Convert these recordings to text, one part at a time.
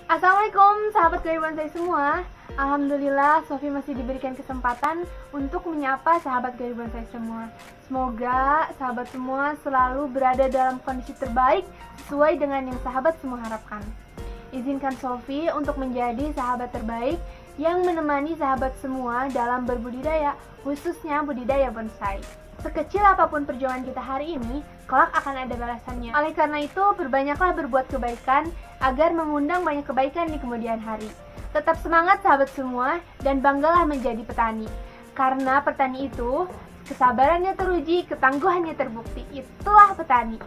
Assalamualaikum sahabat Gawi Bonsai semua. Alhamdulillah Sofi masih diberikan kesempatan untuk menyapa sahabat Gawi Bonsai semua. Semoga sahabat semua selalu berada dalam kondisi terbaik sesuai dengan yang sahabat semua harapkan. Izinkan Sofi untuk menjadi sahabat terbaik yang menemani sahabat semua dalam berbudidaya, khususnya budidaya bonsai. Sekecil apapun perjuangan kita hari ini, kelak akan ada balasannya. Oleh karena itu, perbanyaklah berbuat kebaikan agar mengundang banyak kebaikan di kemudian hari. Tetap semangat sahabat semua dan banggalah menjadi petani. Karena petani itu, kesabarannya teruji, ketangguhannya terbukti. Itulah petani.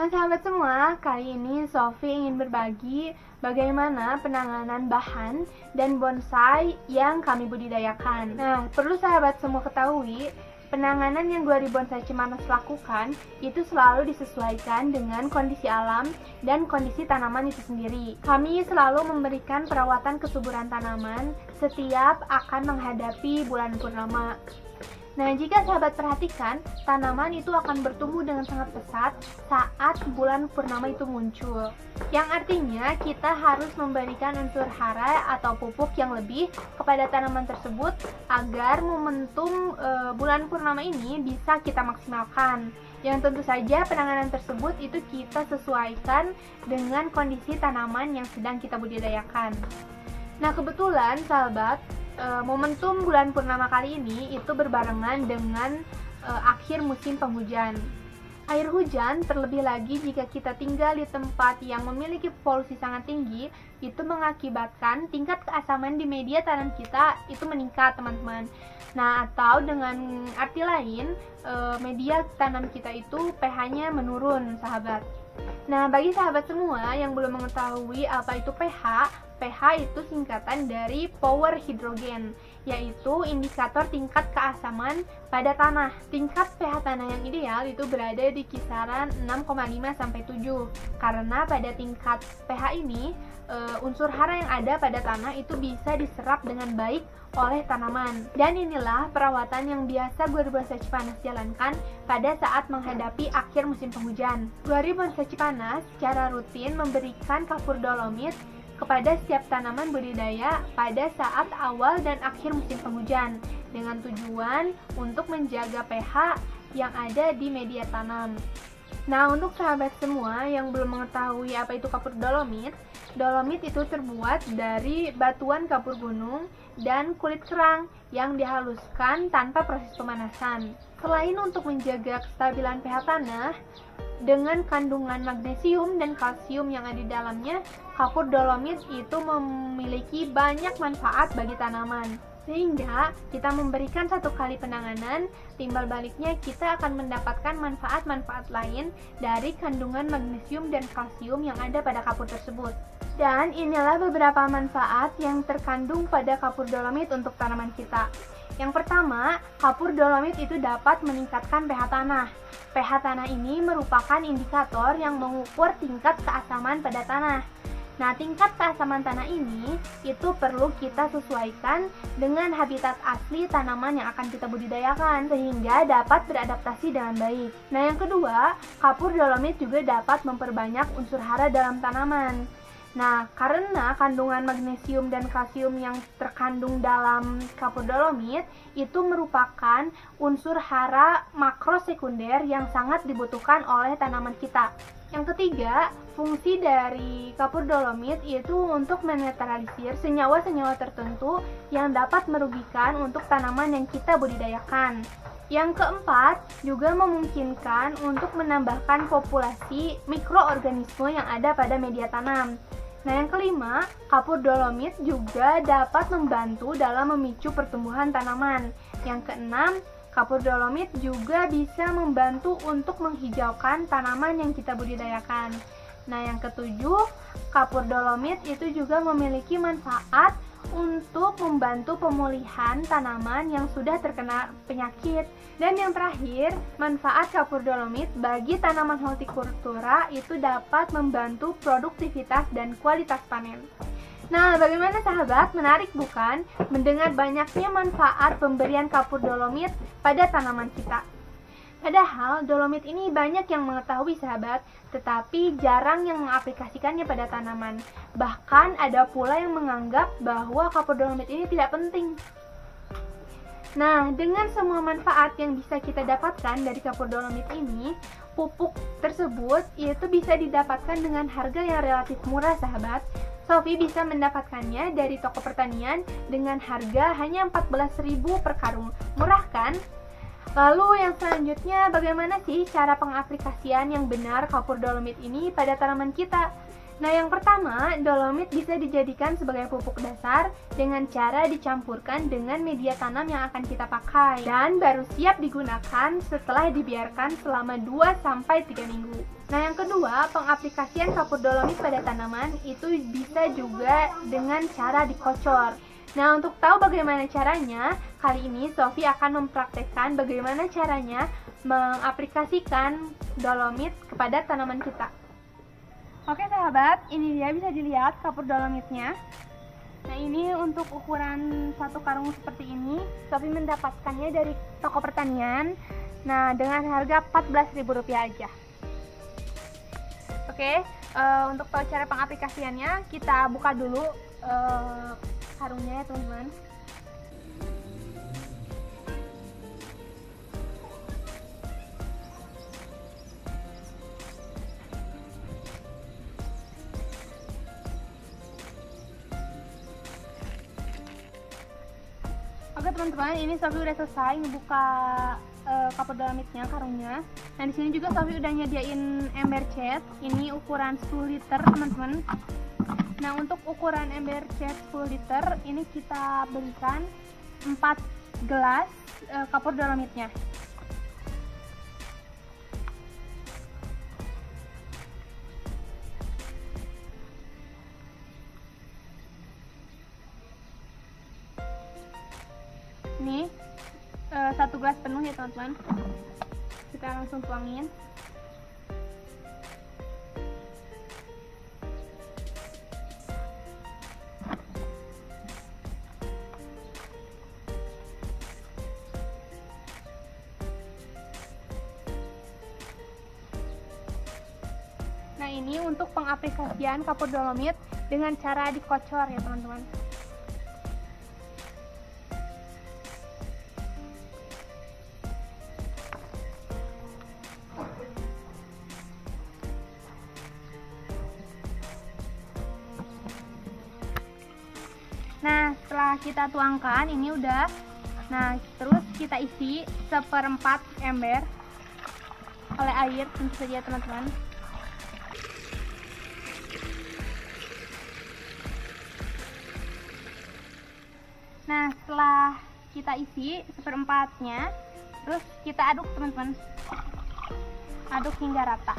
Nah sahabat semua, kali ini Sofi ingin berbagi bagaimana penanganan bahan dan bonsai yang kami budidayakan. Nah, perlu sahabat semua ketahui, penanganan yang Glori Bonsai Cimanas lakukan itu selalu disesuaikan dengan kondisi alam dan kondisi tanaman itu sendiri. Kami selalu memberikan perawatan kesuburan tanaman setiap akan menghadapi bulan purnama. Nah, jika sahabat perhatikan, tanaman itu akan bertumbuh dengan sangat pesat saat bulan purnama itu muncul. Yang artinya kita harus memberikan unsur hara atau pupuk yang lebih kepada tanaman tersebut agar momentum bulan purnama ini bisa kita maksimalkan. Yang tentu saja penanganan tersebut itu kita sesuaikan dengan kondisi tanaman yang sedang kita budidayakan. Nah, kebetulan sahabat, momentum bulan purnama kali ini itu berbarengan dengan akhir musim penghujan. Air hujan, terlebih lagi jika kita tinggal di tempat yang memiliki polusi sangat tinggi, itu mengakibatkan tingkat keasaman di media tanam kita itu meningkat, teman-teman. Nah, atau dengan arti lain, media tanam kita itu pH-nya menurun, sahabat. Nah, bagi sahabat semua yang belum mengetahui apa itu pH, pH itu singkatan dari power hidrogen, yaitu indikator tingkat keasaman pada tanah. Tingkat pH tanah yang ideal itu berada di kisaran 6,5 sampai 7. Karena pada tingkat pH ini, unsur hara yang ada pada tanah itu bisa diserap dengan baik oleh tanaman. Dan inilah perawatan yang biasa Glori Bonsai Cipanas jalankan pada saat menghadapi akhir musim penghujan. Glori Bonsai Cipanas secara rutin memberikan kapur dolomit kepada setiap tanaman budidaya pada saat awal dan akhir musim penghujan dengan tujuan untuk menjaga pH yang ada di media tanam. Nah, untuk sahabat semua yang belum mengetahui apa itu kapur dolomit, dolomit itu terbuat dari batuan kapur gunung dan kulit kerang yang dihaluskan tanpa proses pemanasan. Selain untuk menjaga kestabilan pH tanah, dengan kandungan magnesium dan kalsium yang ada di dalamnya, kapur dolomit itu memiliki banyak manfaat bagi tanaman. Sehingga kita memberikan satu kali penanganan, timbal baliknya kita akan mendapatkan manfaat-manfaat lain dari kandungan magnesium dan kalsium yang ada pada kapur tersebut. Dan inilah beberapa manfaat yang terkandung pada kapur dolomit untuk tanaman kita. Yang pertama, kapur dolomit itu dapat meningkatkan pH tanah. pH tanah ini merupakan indikator yang mengukur tingkat keasaman pada tanah. Nah, tingkat keasaman tanah ini itu perlu kita sesuaikan dengan habitat asli tanaman yang akan kita budidayakan sehingga dapat beradaptasi dengan baik. Nah, yang kedua, kapur dolomit juga dapat memperbanyak unsur hara dalam tanaman. Nah, karena kandungan magnesium dan kalsium yang terkandung dalam kapur dolomit itu merupakan unsur hara makro sekunder yang sangat dibutuhkan oleh tanaman kita. Yang ketiga, fungsi dari kapur dolomit itu untuk menetralisir senyawa-senyawa tertentu yang dapat merugikan untuk tanaman yang kita budidayakan. Yang keempat, juga memungkinkan untuk menambahkan populasi mikroorganisme yang ada pada media tanam. Nah, yang kelima, kapur dolomit juga dapat membantu dalam memicu pertumbuhan tanaman. Yang keenam, kapur dolomit juga bisa membantu untuk menghijaukan tanaman yang kita budidayakan. Nah, yang ketujuh, kapur dolomit itu juga memiliki manfaat untuk membantu pemulihan tanaman yang sudah terkena penyakit. Dan yang terakhir, manfaat kapur dolomit bagi tanaman hortikultura itu dapat membantu produktivitas dan kualitas panen. Nah, bagaimana sahabat? Menarik bukan? Mendengar banyaknya manfaat pemberian kapur dolomit pada tanaman kita. Padahal dolomit ini banyak yang mengetahui sahabat, tetapi jarang yang mengaplikasikannya pada tanaman. Bahkan ada pula yang menganggap bahwa kapur dolomit ini tidak penting. Nah, dengan semua manfaat yang bisa kita dapatkan dari kapur dolomit ini, pupuk tersebut itu bisa didapatkan dengan harga yang relatif murah sahabat. Sofi bisa mendapatkannya dari toko pertanian dengan harga hanya 14.000 per karung. Murah kan? Lalu yang selanjutnya, bagaimana sih cara pengaplikasian yang benar kapur dolomit ini pada tanaman kita? Nah, yang pertama, dolomit bisa dijadikan sebagai pupuk dasar dengan cara dicampurkan dengan media tanam yang akan kita pakai dan baru siap digunakan setelah dibiarkan selama 2-3 minggu. Nah, yang kedua, pengaplikasian kapur dolomit pada tanaman itu bisa juga dengan cara dikocor. Nah, untuk tahu bagaimana caranya, kali ini Sofi akan mempraktekkan bagaimana caranya mengaplikasikan dolomit kepada tanaman kita. Oke sahabat, ini dia bisa dilihat kapur dolomitnya. Nah, ini untuk ukuran satu karung seperti ini, Sofi mendapatkannya dari toko pertanian. Nah, dengan harga Rp14.000 aja. Oke, untuk tahu cara pengaplikasiannya, kita buka dulu karungnya ya teman-teman. Oke teman-teman, ini Sofi udah selesai ngebuka kapur dolomitnya, karungnya. Nah, di sini juga Sofi udah nyediain ember cat. Ini ukuran 10 liter teman-teman. Nah, untuk ukuran ember cat 10 liter ini kita berikan 4 gelas kapur dolomitnya. Ini 1 gelas penuh ya teman-teman. Kita langsung tuangin. Nah, ini untuk pengaplikasian kapur dolomit dengan cara dikocor ya teman-teman. Nah, setelah kita tuangkan, ini udah. Nah, terus kita isi 1/4 ember oleh air tentu saja teman-teman. Nah, setelah kita isi 1/4-nya, terus kita aduk teman-teman. Aduk hingga rata.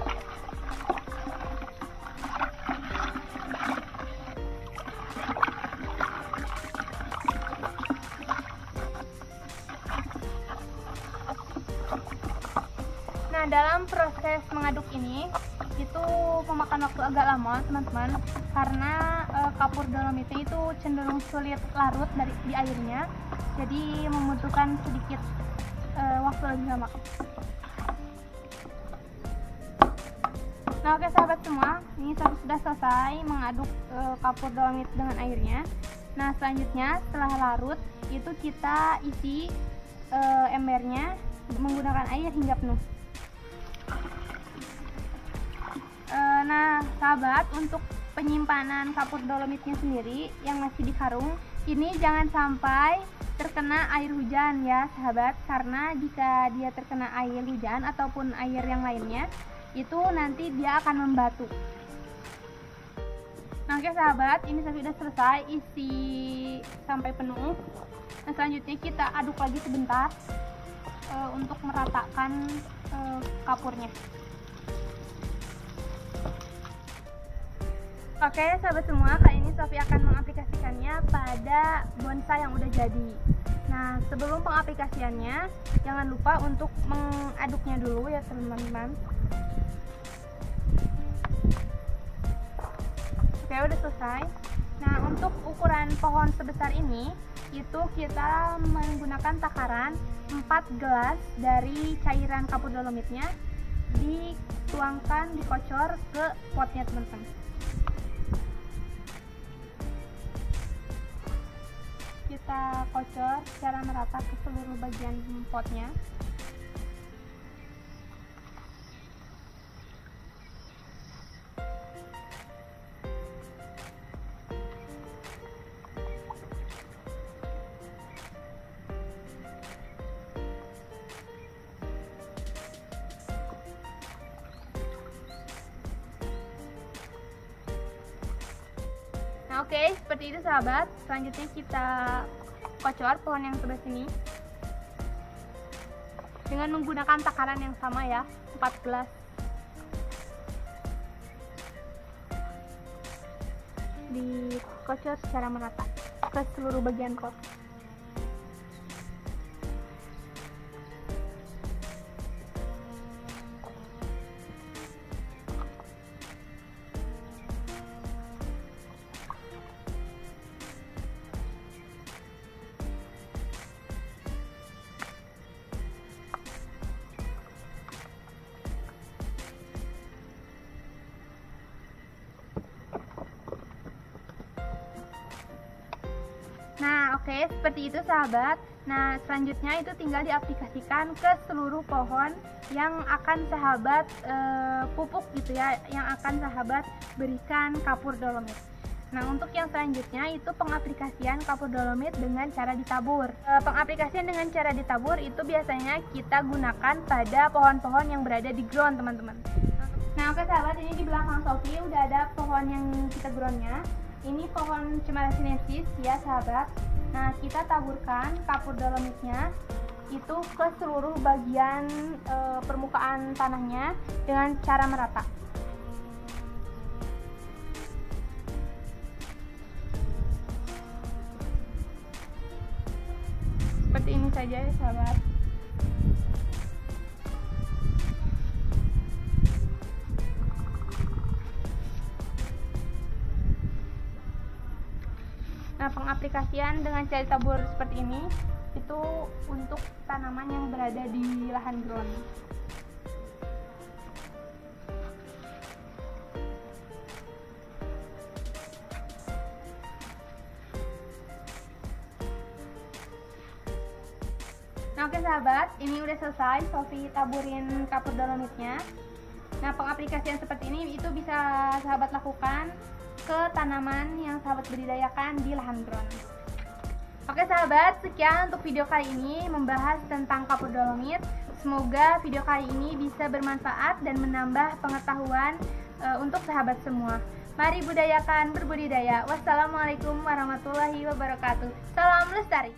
Nah, dalam proses mengaduk ini itu memakan waktu agak lama teman-teman, karena kapur dolomitnya itu cenderung sulit larut di airnya, jadi membutuhkan sedikit waktu lebih lama. Nah, oke sahabat semua, ini sudah selesai mengaduk kapur dolomit dengan airnya. Nah, selanjutnya setelah larut itu kita isi embernya menggunakan air hingga penuh. Nah sahabat, untuk penyimpanan kapur dolomitnya sendiri yang masih di karung ini jangan sampai terkena air hujan ya sahabat, karena jika dia terkena air hujan ataupun air yang lainnya itu nanti dia akan membatu. Nah, oke sahabat, ini sudah selesai isi sampai penuh. Nah, selanjutnya kita aduk lagi sebentar untuk meratakan kapurnya. Oke sahabat semua, kali ini Sofi akan mengaplikasikan mengaplikasikannya pada bonsai yang udah jadi. Nah, sebelum pengaplikasiannya, jangan lupa untuk mengaduknya dulu ya teman-teman. Oke, udah selesai. Nah, untuk ukuran pohon sebesar ini, itu kita menggunakan takaran 4 gelas dari cairan kapur dolomitnya, dituangkan, dikocor ke potnya teman-teman. Kita kocor secara merata ke seluruh bagian potnya. Nah, oke, seperti itu sahabat. Selanjutnya kita kocor pohon yang sebelah sini dengan menggunakan takaran yang sama ya, 4 gelas. Dikocor secara merata ke seluruh bagian pot. Nah, oke, seperti itu sahabat. Nah, selanjutnya itu tinggal diaplikasikan ke seluruh pohon yang akan sahabat pupuk gitu ya, yang akan sahabat berikan kapur dolomit. Nah, untuk yang selanjutnya itu pengaplikasian kapur dolomit dengan cara ditabur. Pengaplikasian dengan cara ditabur itu biasanya kita gunakan pada pohon-pohon yang berada di ground, teman-teman. Nah, oke sahabat, ini di belakang Sofi udah ada pohon yang kita groundnya. Ini pohon Cemara sinensis ya sahabat. Nah, kita taburkan kapur dolomitnya itu ke seluruh bagian permukaan tanahnya dengan cara merata. Seperti ini saja ya sahabat. Nah, pengaplikasian dengan cara tabur seperti ini itu untuk tanaman yang berada di lahan ground. Nah, oke sahabat, ini udah selesai. Sofi taburin kapur dolomitnya. Nah, pengaplikasian seperti ini itu bisa sahabat lakukan ke tanaman yang sahabat budidayakan di lahan ground. Oke sahabat, sekian untuk video kali ini membahas tentang kapur dolomit. Semoga video kali ini bisa bermanfaat dan menambah pengetahuan untuk sahabat semua. Mari budayakan berbudidaya. Wassalamualaikum warahmatullahi wabarakatuh. Salam lestari.